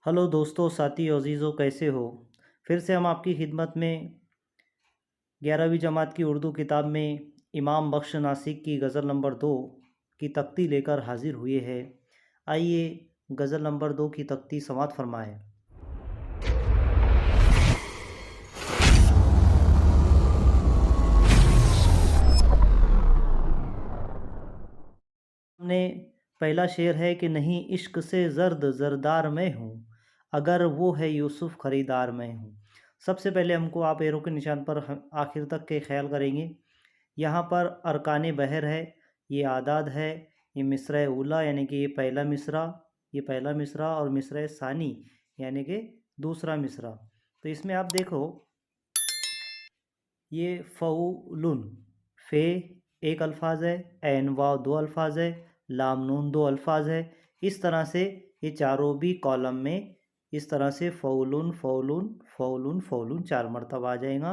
Hello दोस्तों, साथी अजीज़ों, कैसे हो। फिर से हम आपकी खिदमत में 11वीं जमात की उर्दू किताब में इमाम बख्श नासिक की गज़ल नंबर 2 की तख्ती लेकर हाजिर हुए हैं। आइए गज़ल नंबर 2 की तख्ती समात फरमाएं। हमने पहला शेर है कि नहीं इश्क से ज़र्द ज़रदार मैं हूँ, अगर वो है यूसुफ़ ख़रीदार मैं हूँ। सबसे पहले हमको आप एरो के निशान पर आखिर तक के ख्याल करेंगे। यहाँ पर अरकान बहर है, ये आदाद है, ये मिसरा उला यानी कि ये पहला मिसरा और मिसरा सानी यानी कि दूसरा मिसरा। तो इसमें आप देखो, ये फ़ऊलुन, फ़े एक अल्फाज है, ऐन वाव दो अल्फाज है, लाम नून दो अल्फाज है। इस तरह से ये चारों भी कॉलम में इस तरह से फ़ऊलुन फ़ऊलुन फ़ऊलुन फ़ऊलुन 4 मरतबा आ जाएगा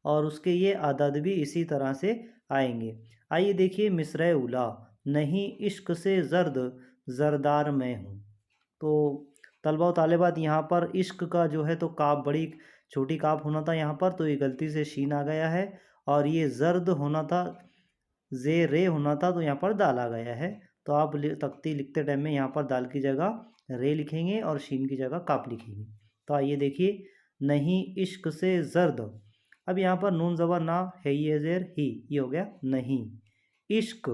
और उसके ये आदद भी इसी तरह से आएंगे। आइए देखिए मिसरा उला, नहीं इश्क से ज़र्द ज़रदार मैं हूँ। तो तलबा व तालिबात यहाँ पर इश्क का जो है तो काफ बड़ी छोटी काफ होना था यहाँ पर, तो ये गलती से शीन आ गया है और ये ज़र्द होना था, ज़े रे होना था, तो यहाँ पर दाल आ गया है। तो आप तख्ती लिखते टाइम में यहाँ पर दाल की जगह रे लिखेंगे और शीन की जगह काफ लिखेंगे। तो आइए देखिए, नहीं इश्क से ज़र्द। अब यहाँ पर नून ज़बर ना है, ये ज़ेर ही, ये हो गया नहीं। इश्क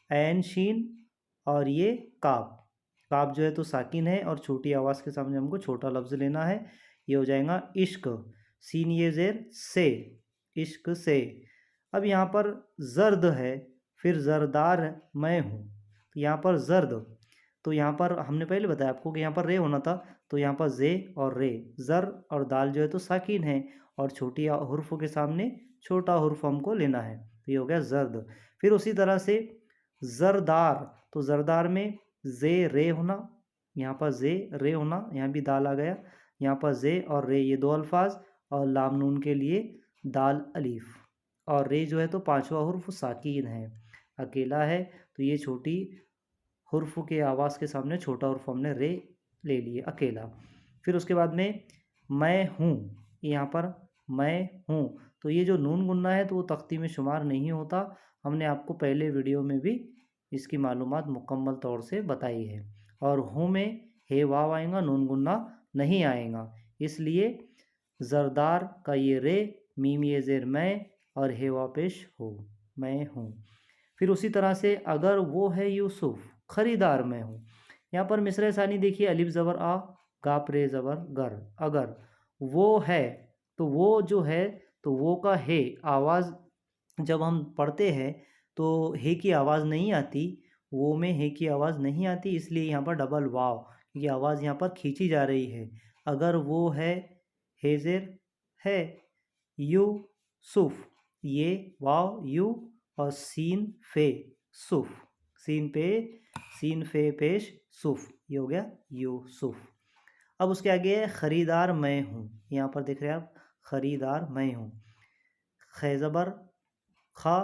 ऐन शीन और ये काफ, काफ जो है तो साकिन है और छोटी आवाज़ के सामने हमको छोटा लफ्ज़ लेना है, ये हो जाएगा इश्क। सीन ये ज़ेर से, इश्क से। अब यहाँ पर ज़र्द है, फिर ज़रदार मैं हूँ, तो यहाँ पर ज़र्द, तो यहाँ पर हमने पहले बताया आपको कि यहाँ पर रे होना था, तो यहाँ पर ज़े और रे, ज़र और दाल जो है तो साकिन है और छोटी हुर्फ़ के सामने छोटा हुर्फ़ हमको लेना है, तो ये हो गया ज़र्द। फिर उसी तरह से ज़रदार, तो ज़रदार में ज़े रे होना, यहाँ पर ज़े रे होना, यहाँ भी दाल आ गया, यहाँ पर ज़े और रे ये दो अल्फाज और लाम नून के लिए दाल अलीफ, और रे जो है तो पांचवा हुर्फ साकीन है, अकेला है, तो ये छोटी हुर्फ के आवाज़ के सामने छोटा हुर्फ हमने रे ले लिए, अकेला। फिर उसके बाद में मैं हूँ, यहाँ पर मैं हूँ, तो ये जो नून गुन्ना है तो वो तख्ती में शुमार नहीं होता। हमने आपको पहले वीडियो में भी इसकी मालूमात मुकम्मल तौर से बताई है। और हूँ में हे वाव आएगा, नून गुन्ना नहीं आएगा, इसलिए ज़रदार का ये रे, मीम ये ज़ेर मैं और हे वा पेश हो, मैं हूँ। फिर उसी तरह से अगर वो है यूसुफ़ ख़रीदार मैं हूँ, यहाँ पर मिसरे सानी देखिए, अलिफ ज़बर आ, गाप रे ज़बर गर, अगर वो है, तो वो जो है तो वो का हे आवाज़ जब हम पढ़ते हैं तो हे की आवाज़ नहीं आती, वो में हे की आवाज़ नहीं आती, इसलिए यहाँ पर डबल वाव, ये आवाज़ यहाँ पर खींची जा रही है। अगर वो है, हे ज़ेर है, यू सुफ़, ये वाव यू और सीन फे सुफ़, सीन पे सीन फे पेश सुफ़, ये हो गया यूसुफ़। अब उसके आगे है ख़रीदार मैं हूँ, यहाँ पर देख रहे हैं आप, ख़रीदार मैं हूँ, खे ज़बर खा,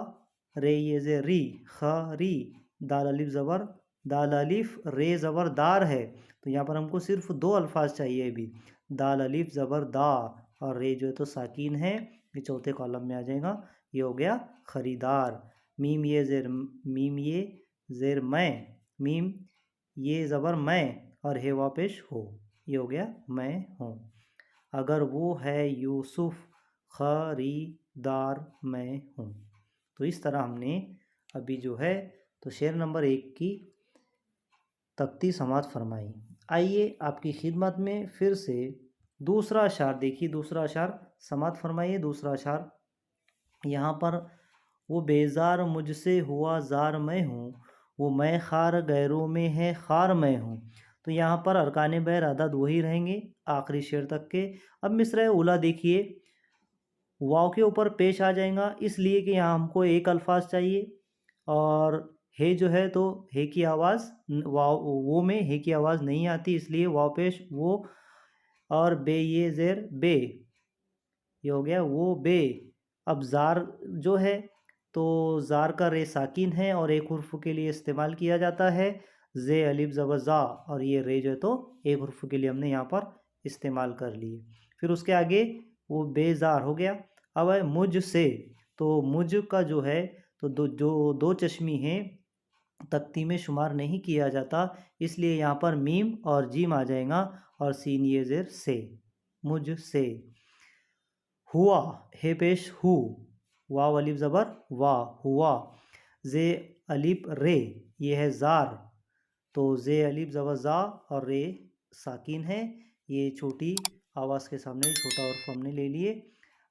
रे ये ज़े री, ख़री, दाल अलिफ ज़बर, दाल अलिफ रे ज़बर दार है, तो यहाँ पर हमको सिर्फ दो अल्फाज चाहिए अभी, दाल अलिफ ज़बर दा और रे जो है तो साकिन है, ये चौथे कॉलम में आ जाएगा, ये हो गया ख़रीदार। मीम ये ज़ेर मैं, मीम ये ज़बर मैं और हे वापेश हो, ये हो गया मैं हूँ। अगर वो है यूसुफ़ ख़रीदार मैं हूँ। तो इस तरह हमने अभी जो है तो शेर नंबर 1 की तख्ती समात फरमाई। आइए आपकी खिदमत में फिर से दूसरा अशार देखिए, दूसरा अशार समात फरमाइए। दूसरा अशार यहाँ पर, वो बेज़ार मुझसे हुआ ज़ार मैं हूँ, वो मैं खार गैरों में है खार मैं हूँ। तो यहाँ पर अरकान बैर अदद वही रहेंगे आखिरी शेर तक के। अब मिसरा उला देखिए, वाव के ऊपर पेश आ जाएगा, इसलिए कि यहाँ हमको एक अल्फाज चाहिए और हे जो है तो हे की आवाज़ वाव वो में हे की आवाज़ नहीं आती, इसलिए वाव पेश वो, और बे ये ज़ेर बे, ये हो गया वो बे। अब ज़ार जो है तो ज़ार का रे साकिन है और एक हुर्फ के लिए इस्तेमाल किया जाता है, जे अलिफ ज़बर ज़ा, और ये रे जो है तो एक हुर्फ के लिए हमने यहाँ पर इस्तेमाल कर लिए। फिर उसके आगे वो बेजार हो गया। अब है मुझ से, तो मुझ का जो है तो दो चश्मी हैं, तख्ती में शुमार नहीं किया जाता, इसलिए यहाँ पर मीम और जीम आ जाएगा और सीन ये ज़ेर से, मुझ से। हुआ, हे पेश हु, वाव अलिफ ज़बर वाह, हुआ। जे अलिफ रे, ये है ज़ार, तो जे अलिफ ज़बर ज़ा और रे साकिन है, ये छोटी आवाज़ के सामने छोटा हर्फ हमने ले लिए।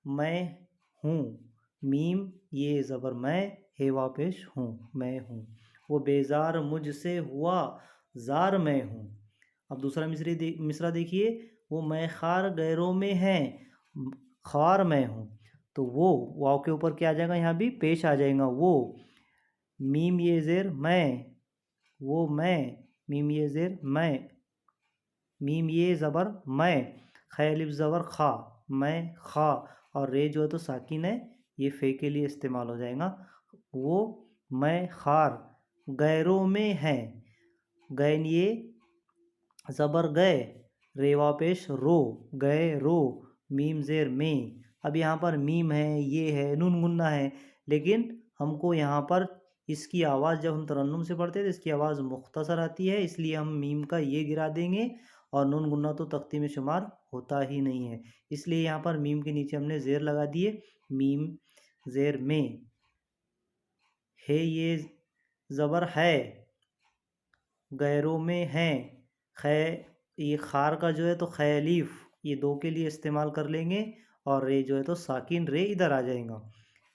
मैं हूँ, मीम ये ज़बर मैं, हे वाव पेश हूँ, मैं हूँ। वो बेजार मुझसे हुआ, ज़ार मैं हूँ। अब दूसरा मिसरा देखिए, वो मैं खार गैरों में है, खार मैं हूँ, तो वो वाव के ऊपर क्या आ जाएगा, यहाँ भी पेश आ जाएगा वो। मीम ये ज़ेर मैं, वो मैं, मीम ये ज़ेर मैं, मीम ये ज़बर मैं, ख अलिफ ज़बर खा, मैं खा, और रे जो है तो साकिन है, ये फे के लिए इस्तेमाल हो जाएगा। वो मैं खार गैरों में है, गैन ये ज़बर गए, रेवा पेश रो, गए रो, मीम ज़ेर में। अब यहाँ पर मीम है, ये है, नून गुन्ना है, लेकिन हमको यहाँ पर इसकी आवाज़ जब हम तरन्नुम से पढ़ते हैं तो इसकी आवाज़ मुख्तसर आती है, इसलिए हम मीम का ये गिरा देंगे, और नून गुन्ना तो तख्ती में शुमार होता ही नहीं है, इसलिए यहाँ पर मीम के नीचे हमने ज़ेर लगा दिए, मीम ज़ेर में। है ये ज़बर है, गैरों में हैं, ख़ै, ये खार का जो है तो खैलीफ, ये दो के लिए इस्तेमाल कर लेंगे, और रे जो है तो साकिन रे इधर आ जाएगा।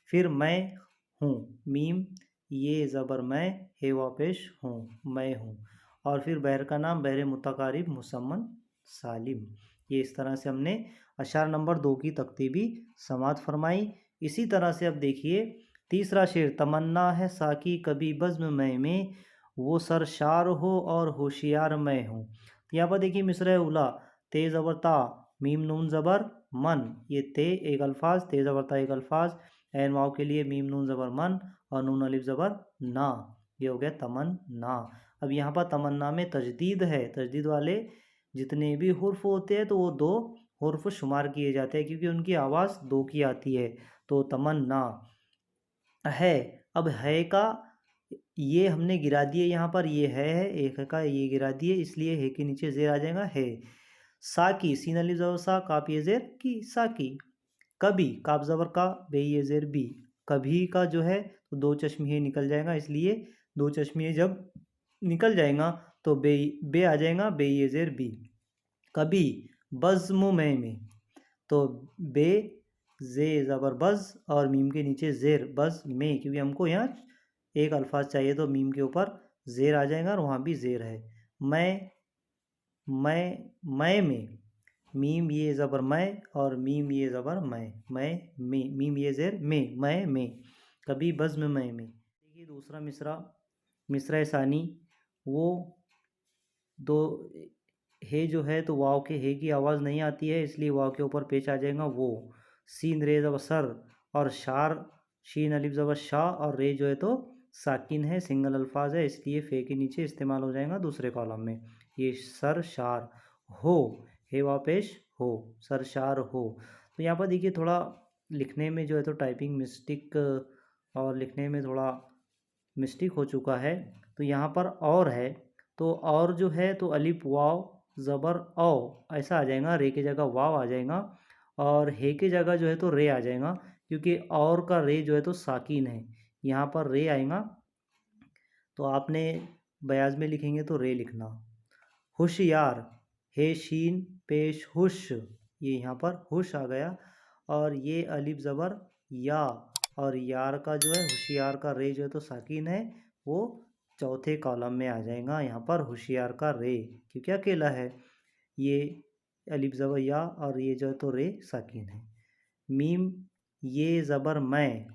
फिर मैं हूँ, मीम ये ज़बर मैं, हे वापेश हूँ, मैं हूँ। और फिर बहर का नाम बहर मुतकारिब मुसम्मन सालिम। ये इस तरह से हमने अशार नंबर 2 की तख्ती भी समात फरमाई। इसी तरह से अब देखिए तीसरा शेर, तमन्ना है साकी कभी बज़्म में वो सरशार हो और होशियार मैं हूँ। तो यहाँ पर देखिए मिसरा उला, ते ज़बर ता, मीम नून ज़बर मन, ये ते एक अल्फाज, ते ज़बर ता एक अल्फाज, एन वाव के लिए मीम नून ज़बर मन और नून अलिफ ज़बर ना, ये हो गया तमन्ना। अब यहाँ पर तमन्ना में तजदीद है, तजदीद वाले जितने भी हुर्फ होते हैं तो वो दो हुर्फ शुमार किए जाते हैं, क्योंकि उनकी आवाज़ दो की आती है। तो तमन्ना है, अब है का ये हमने गिरा दिए, यहाँ पर ये है एक का ये गिरा दिए, इसलिए है के नीचे ज़ेर आ जाएगा है। साकी, सीन अलिफ ज़बर सा, काफ ये ज़ेर की, साकी। कभी, काफ ज़बर का, बे ये ज़ेर बी, कभी का जो है तो दो चश्मे निकल जाएगा, इसलिए दो चश्मे जब निकल जाएगा तो बे आ जाएगा, बे ये ज़ेर बी। कभी, बज़्म में, तो बे जे ज़बर बज़ और मीम के नीचे ज़ेर, बज़ में, क्योंकि हमको यहाँ एक अल्फाज चाहिए तो मीम के ऊपर ज़ेर आ जाएगा और वहाँ भी ज़ेर है। मैं में, मीम ये ज़बर मैं और मीम ये ज़बर मैं में, मीम ये ज़ेर मैं, कभी बज़्म में। देखिए दूसरा मिसरा सानी, वो दो हे जो है तो वाव के हे की आवाज़ नहीं आती है, इसलिए वाव के ऊपर पेश आ जाएगा वो। सीन रे ज़बर सर और शार, शीन अलिफ ज़बर शाह और रे जो है तो साकिन है, सिंगल अल्फाज है, इसलिए फे के नीचे इस्तेमाल हो जाएगा दूसरे कॉलम में। ये सर शार हो, हे वाव पेश हो, सर शार हो। तो यहाँ पर देखिए थोड़ा लिखने में जो है तो टाइपिंग मिस्टेक और लिखने में थोड़ा मिस्टेक हो चुका है, तो यहाँ पर और है, तो और जो है तो अलिफ वाव ज़बर औ ऐसा आ जाएगा, रे की जगह वाव आ जाएगा, और हे की जगह जो है तो रे आ जाएगा, क्योंकि और का रे जो है तो साकिन है, यहाँ पर रे आएगा, तो आपने बयाज में लिखेंगे तो रे लिखना। होशियार, हे शीन पेश हुश, ये यहाँ पर हुश आ गया, और ये अलिफ ज़बर या, और यार का जो है होशियार का रे जो है तो साकिन है, वो चौथे कॉलम में आ जाएगा, यहाँ पर होशियार का रे, क्योंकि अकेला है, ये अलिफ ज़बर या और ये जो है तो रे साकिन है। मीम ये ज़बर मैं,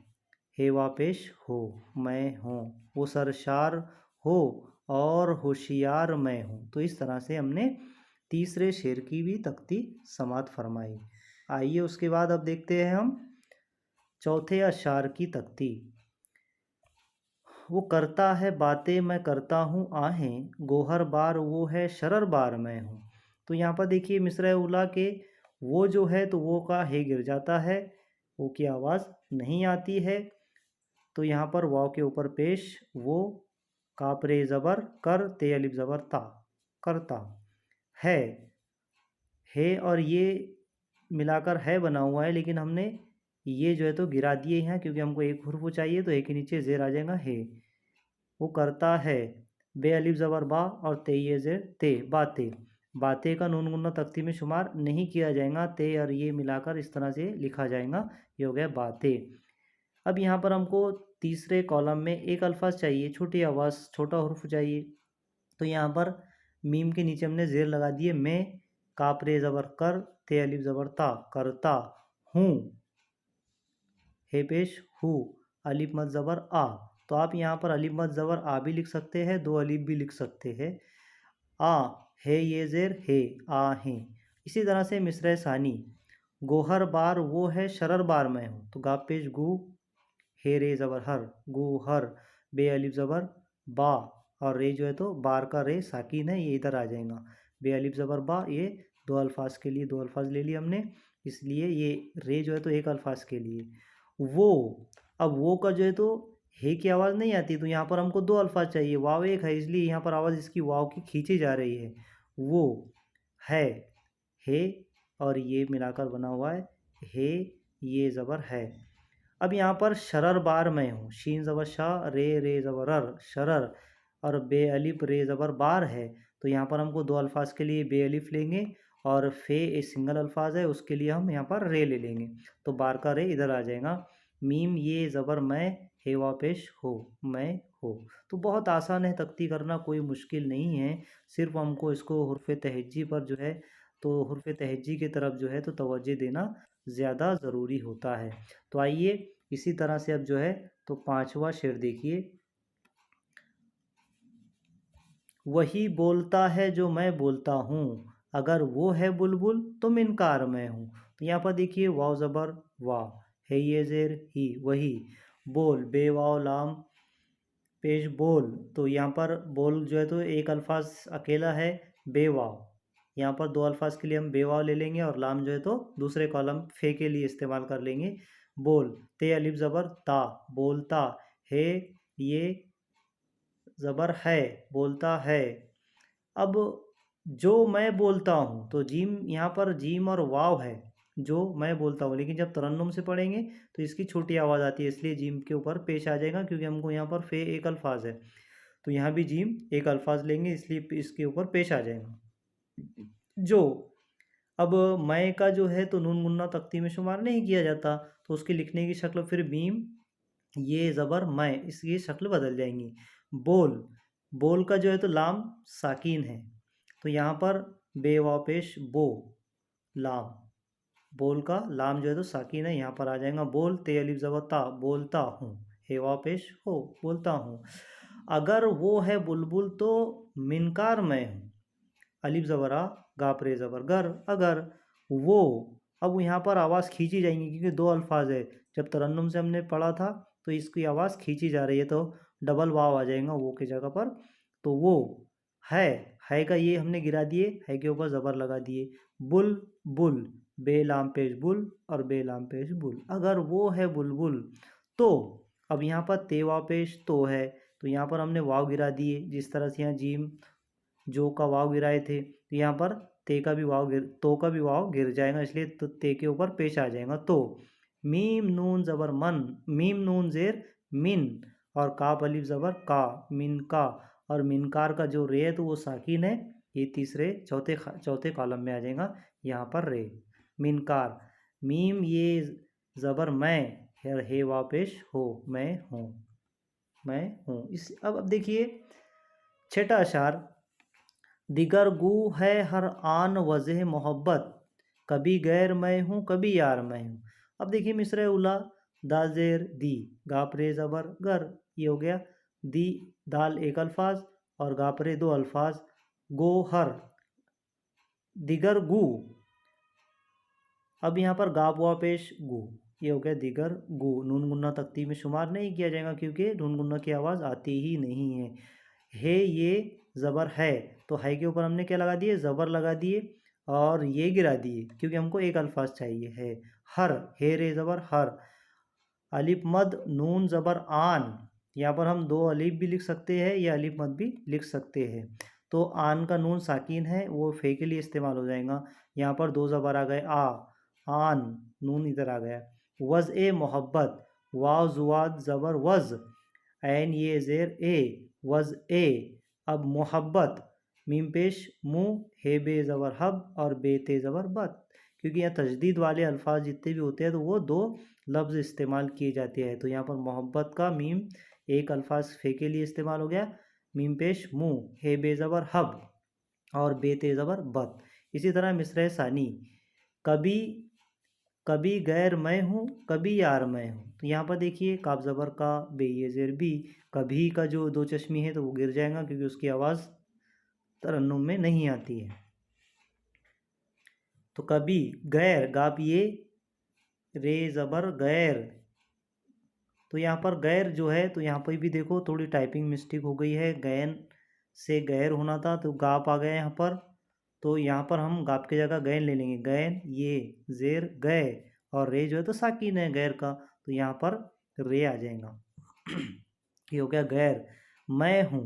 हे वापेश हो, मैं हूँ, वो सरशार हो और होशियार मैं हूँ। तो इस तरह से हमने तीसरे शेर की भी तख्ती समात फरमाई। आइए उसके बाद अब देखते हैं हम चौथे अशार की तख्ती। वो करता है बातें मैं करता हूँ आहें, गोहर बार वो है शरर बार मैं हूँ। तो यहाँ पर देखिए मिसरा उला के वो जो है तो वो का हे गिर जाता है, वो की आवाज़ नहीं आती है। तो यहाँ पर वाव के ऊपर पेश वो, काप रे ज़बर कर, ते अलिफ ज़बर ता, करता है और ये मिलाकर है बना हुआ है, लेकिन हमने ये जो है तो गिरा दिए हैं क्योंकि हमको एक हुर्फ चाहिए, तो एक के नीचे ज़ेर आ जाएगा है। वो करता है, बे अलिफ ज़बर बा और ते ये ज़ेर ते, बाते। बाते का नून गुन्ना तख्ती में शुमार नहीं किया जाएगा, ते और ये मिलाकर इस तरह से लिखा जाएगा, ये हो गया बाते। अब यहाँ पर हमको तीसरे कॉलम में एक अल्फाज चाहिए, छोटी आवाज़, छोटा हुर्फ चाहिए। तो यहाँ पर मीम के नीचे हमने ज़ेर लगा दिए, मैं, काप रे ज़बर कर, ते अलिफ ज़बर ता, करता हूँ, हे पेश हूँ, अलिफ मद ज़बर आ। तो आप यहाँ पर अलिफ मद ज़बर आ भी लिख सकते हैं, दो अलिफ भी लिख सकते हैं। आ है ये ज़ेर है, आ हैं। इसी तरह से मिसरे सानी, गोहर बार वो है शरर बार मैं हूँ। तो गाप पेश गु, हे रे ज़बर हर, गु हर, बे अलिफ ज़बर बा और रे जो है तो बार का रे साकिन है, ये इधर आ जाएगा। बे अलिफ ज़बर बा, ये दो अल्फाज के लिए दो अल्फाज ले लिए हमने, इसलिए ये रे जो है तो एक अल्फाज के लिए। वो, अब वो का जो है तो हे की आवाज़ नहीं आती, तो यहाँ पर हमको दो अल्फाज चाहिए, वाव एक है इसलिए यहाँ पर आवाज़ इसकी वाव की खींची जा रही है। वो है और ये मिलाकर बना हुआ है, हे ये ज़बर है। अब यहाँ पर शरर बार मैं हूँ, शीन ज़बर शाह, रे ज़बर अर, शरर, और बे अलिफ रे ज़बर बार है। तो यहाँ पर हमको दो अल्फाज के लिए बे अलिफ लेंगे और फे एक सिंगल अल्फाज है, उसके लिए हम यहाँ पर रे ले लेंगे, तो बार का रे इधर आ जाएगा। मीम ये ज़बर मैं, हे वा पेश हो, मैं हो। तो बहुत आसान है तख्ती करना, कोई मुश्किल नहीं है, सिर्फ हमको इसको हुर्फ तहज्जी पर जो है तो हुर्फ तहज्जी की तरफ जो है तो तवज्जो देना ज़्यादा ज़रूरी होता है। तो आइए इसी तरह से अब जो है तो पांचवा शेर देखिए, वही बोलता है जो मैं बोलता हूँ, अगर वो है बुलबुल तो मिनकार मैं हूँ। तो यहाँ पर देखिए वाव ज़बर वाह, है ये ज़ेर ही, वही, बोल, बे वाव लाम पेश बोल। तो यहाँ पर बोल जो है तो एक अल्फाज अकेला है, बे वाव। यहाँ पर दो अल्फाज के लिए हम बे वाव ले लेंगे और लाम जो है तो दूसरे कॉलम फे के लिए इस्तेमाल कर लेंगे। बोल, ते अलिफ ज़बर ता, बोलता है, ये ज़बर है, बोलता है। अब जो मैं बोलता हूँ, तो जीम यहाँ पर जीम और वाव है, जो मैं बोलता हूँ, लेकिन जब तरन्नुम से पढ़ेंगे तो इसकी छोटी आवाज़ आती है, इसलिए जीम के ऊपर पेश आ जाएगा, क्योंकि हमको यहाँ पर फे एक अल्फाज है, तो यहाँ भी जीम एक अल्फाज लेंगे, इसलिए इसके ऊपर पेश आ जाएगा। जो, अब मैं का जो है तो नून मुन्ना तख्ती में शुमार नहीं किया जाता, तो उसकी लिखने की शक्ल फिर बीम ये ज़बर मैं, इसकी शक्ल बदल जाएंगी। बोल, बोल का जो है तो लाम साकीन है, तो यहाँ पर बे वाव पेश बो, लाम, बोल का लाम जो है तो साकीन है, यहाँ पर आ जाएगा बोल, ते अलिफ ज़बर ता, बोलता हूँ, हे वाव पेश हो, बोलता हूँ। अगर वो है बुलबुल तो मिनकार मैं हूँ, अलिफ ज़बर आ, गाप रे ज़बर गर, अगर वो, अब यहाँ पर आवाज़ खींची जाएंगी क्योंकि दो अल्फाज है, जब तरन्नुम से हमने पढ़ा था तो इसकी आवाज़ खींची जा रही है, तो डबल वाव आ जाएगा वो की जगह पर। तो वो है का ये हमने गिरा दिए, है के ऊपर ज़बर लगा दिए, बुल बुल, बे लाम पेश बुल और बे लाम पेश बुल, अगर वो है बुलबुल तो। अब यहाँ पर ते वाव पेश तो है, तो यहाँ पर हमने वाव गिरा दिए, जिस तरह से यहाँ जीम जो का वाव गिराए थे, तो यहाँ पर ते का भी वाव गिर, तो का भी वाव गिर जाएगा, इसलिए तो ते के ऊपर पेश आ जाएगा। तो मीम नून ज़बर मन, मीम नून ज़ेर मिन, और काफ अलिफ ज़बर का, मिन का, और मिनकार का जो रे है तो वो साकिन है, ये तीसरे चौथे कॉलम में आ जाएगा, यहाँ पर रे, मिनकार। मीम ये ज़बर मैं, हे वाव पेश हो, मैं हूँ, मैं हूँ। इस अब देखिए छठा अशार, दिगर गू है हर आन वजह मोहब्बत, कभी गैर मैं हूँ कभी यार मैं हूँ। अब देखिए मिसरे उला, दाजेर दी, गापरे ज़बर गर, ये हो गया दी, दाल एक अल्फाज और गापरे दो अल्फाज, गो हर, दिगर गू। अब यहाँ पर गाप वा पेश गू, ये हो गया दिगर गु। नून गुन्ना तख्ती में शुमार नहीं किया जाएगा क्योंकि नून गुन्ना की आवाज़ आती ही नहीं है। हे ये ज़बर है, तो है के ऊपर हमने क्या लगा दिए, ज़बर लगा दिए और ये गिरा दिए क्योंकि हमको एक अल्फाज चाहिए है। हर, हे रे ज़बर हर। अलिफ मद नून ज़बर आन, यहाँ पर हम दो अलिफ भी लिख सकते हैं या अलिफ मद भी लिख सकते हैं। तो आन का नून साकिन है, वो फे के लिए इस्तेमाल हो जाएगा। यहाँ पर दो ज़बर आ गए आ, आन, नून इधर आ गया। वज़ ए मोहब्बत, वाव जुवाद ज़बर वज़, ऐन ये ज़ेर ए, वज़ ए। अब मोहब्बत, मीम पेश मुँह, हे बे ज़बर हब और बे ते ज़बर बत, क्योंकि यहाँ तजदीद वाले अल्फाज जितने भी होते हैं तो वो दो लफ्ज़ इस्तेमाल किए जाते हैं। तो यहाँ पर मोहब्बत का मीम एक अल्फाज फे के लिए इस्तेमाल हो गया, मीम पेश मुँह, हे बे ज़बर हब और बे ते ज़बर बत। इसी तरह मिसरे सानी, कभी कभी गैर मैं हूँ, कभी यार मैं हूँ। तो यहाँ पर देखिए काब ज़बर का, बे ये ज़ेर बी, कभी का जो दो चश्मी है तो वो गिर जाएगा क्योंकि उसकी आवाज़ तरन्नुम में नहीं आती है। तो कभी गैर, गाप ये रे ज़बर गैर, तो यहाँ पर गैर जो है तो यहाँ पर भी देखो थोड़ी टाइपिंग मिस्टेक हो गई है, गैन से गैर होना था तो गाप आ गया यहाँ पर। तो यहाँ पर हम गाप की जगह गैन ले लेंगे, गैन ये ज़ेर गए और रे जो है तो साकिन है गैर का, तो यहाँ पर रे आ जाएगा। ये हो गया गैर। मैं हूँ,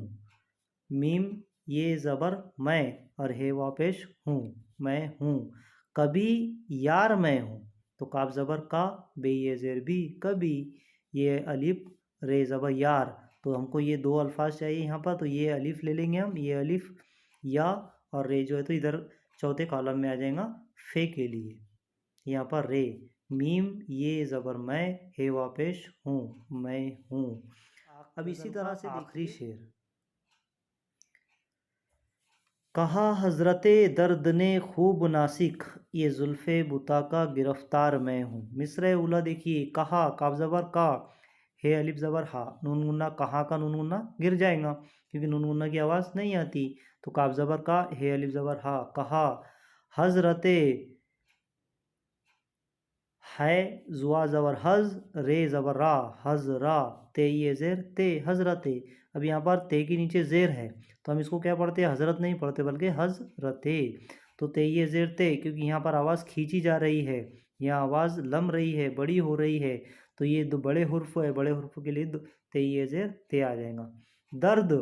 मीम ये ज़बर मैं और हे वापेश हूँ, मैं हूँ। कभी यार मैं हूँ, तो काफ ज़बर का, बे ये ज़ेर भी, कभी, ये अलिफ रे ज़बर यार। तो हमको ये दो अल्फाज चाहिए यहाँ पर, तो ये अलिफ ले लेंगे हम, ये अलिफ या और रे जो है तो इधर चौथे कॉलम में आ जाएगा फे के लिए। यहाँ पर रे, मीम ये ज़बर मैं, हे वापेश हूँ, मैं हूँ। अब इसी तरह से आखिरी शेर, कहा हज़रते दर्द ने खूब नासिक, ये जुल्फ़े बुता का गिरफ्तार मैं हूँ। मिसरे उला देखिए, कहा काफ ज़बर का, हे अलिफ ज़बर हा, नून गुन्ना, कहा का नून गुन्ना गिर जाएगा क्योंकि नून गुन्ना की आवाज़ नहीं आती। तो काफ ज़बर का, हे अलिफ ज़बर हा, कहा। हज़रते, है जुआ ज़बर हज़, रे ज़बर रा, हज़ रा, ते ये ज़ेर ते, हज़रते। अब यहाँ पर ते के नीचे ज़ेर है तो हम इसको क्या पढ़ते हैं, हज़रत नहीं पढ़ते बल्कि हज़रते। तो ते ये ज़ेर ते, क्योंकि यहाँ पर आवाज़ खींची जा रही है, यहाँ आवाज़ लम रही है, बड़ी हो रही है, तो ये दो बड़े हुर्फ है, बड़े हुर्फ के लिए ते ये ज़ेर ते आ जाएगा। दर्द,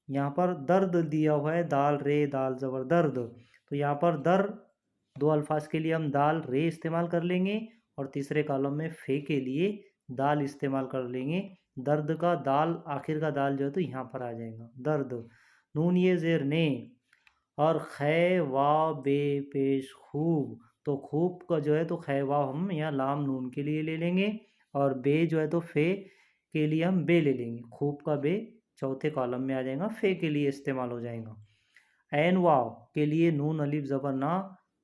यहाँ पर दर्द दिया हुआ है, दाल रे दाल ज़बर दर्द, तो यहाँ पर दर दो अल्फाज के लिए हम दाल रे इस्तेमाल कर लेंगे और तीसरे कॉलम में फे के लिए दाल इस्तेमाल कर लेंगे। दर्द का दाल, आखिर का दाल जो है तो यहाँ पर आ जाएगा दर्द। नून ये ज़ेर ने और खे वा बे पेश खूब, तो खूब का जो है तो खे वा हम यहाँ लाम नून के लिए ले लेंगे और बे जो है तो फे के लिए हम बे ले लेंगे। खूब का बे चौथे कॉलम में आ जाएगा, फे के लिए इस्तेमाल हो जाएगा। ऐन वाव के लिए नून अलिफ ज़बर ना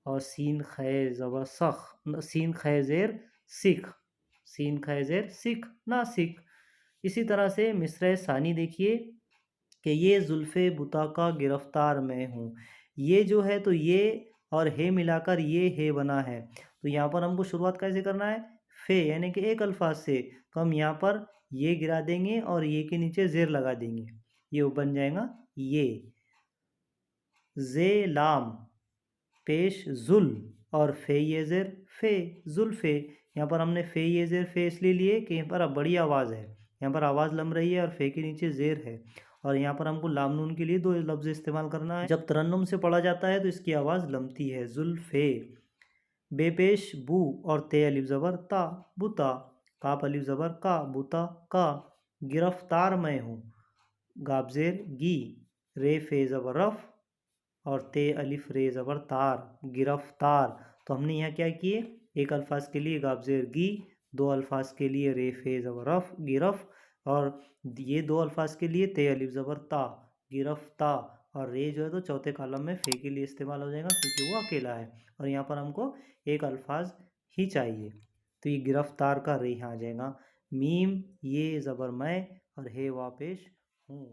और सीन खे ज़बर सख, सीन खे ज़ेर सिख, सीन खे ज़ेर सिख ना सिख। इसी तरह से मिसरे सानी देखिए कि ये जुल्फ़े बुता का गिरफ्तार मैं हूँ, ये जो है तो ये और हे मिलाकर ये हे बना है। तो यहाँ पर हमको शुरुआत कैसे करना है, फे यानी कि एक अल्फाज से, तो हम यहाँ पर ये गिरा देंगे और ये के नीचे ज़ेर लगा देंगे, ये बन जाएगा ये। जे लाम पेश जुल और फे ये ज़ेर फे, जुल्फ़े। यहाँ पर हमने फे ये ज़ेर फे इसलिए लिए कि यहाँ पर अब बड़ी आवाज़ है, यहाँ पर आवाज़ लम रही है और फे के नीचे ज़ेर है और यहाँ पर हमको लाम नून के लिए दो लफ्ज़ इस्तेमाल करना है। जब तरन्नुम से पढ़ा जाता है तो इसकी आवाज़ लमती है, जुल्फ़े। बेपेश बू और ते अलिफ ज़बर ता, बुता। काप अलिफ ज़बर का, बुता का। गिरफ्तार मैं हूँ, गाबजेर गी, रे फे ज़बर रफ़ और ते अलिफ रे ज़बर तार, गिरफ्तार। तो हमने यहाँ क्या किए, एक अल्फाज के लिए गाबजेर गी, दो अल्फाज के लिए रे फे ज़बर रफ़ गिरफ, और ये दो अल्फाज के लिए ते अलिफ ज़बर ता, गिरफ्ता, और रे जो है तो चौथे कॉलम में फे के लिए इस्तेमाल हो जाएगा क्योंकि वो अकेला है और यहाँ पर हमको एक अल्फाज ही चाहिए। तो ये गिरफ्तार का रे यहाँ आ जाएगा। मीम ये ज़बर मैं और हे वापेश हूँ।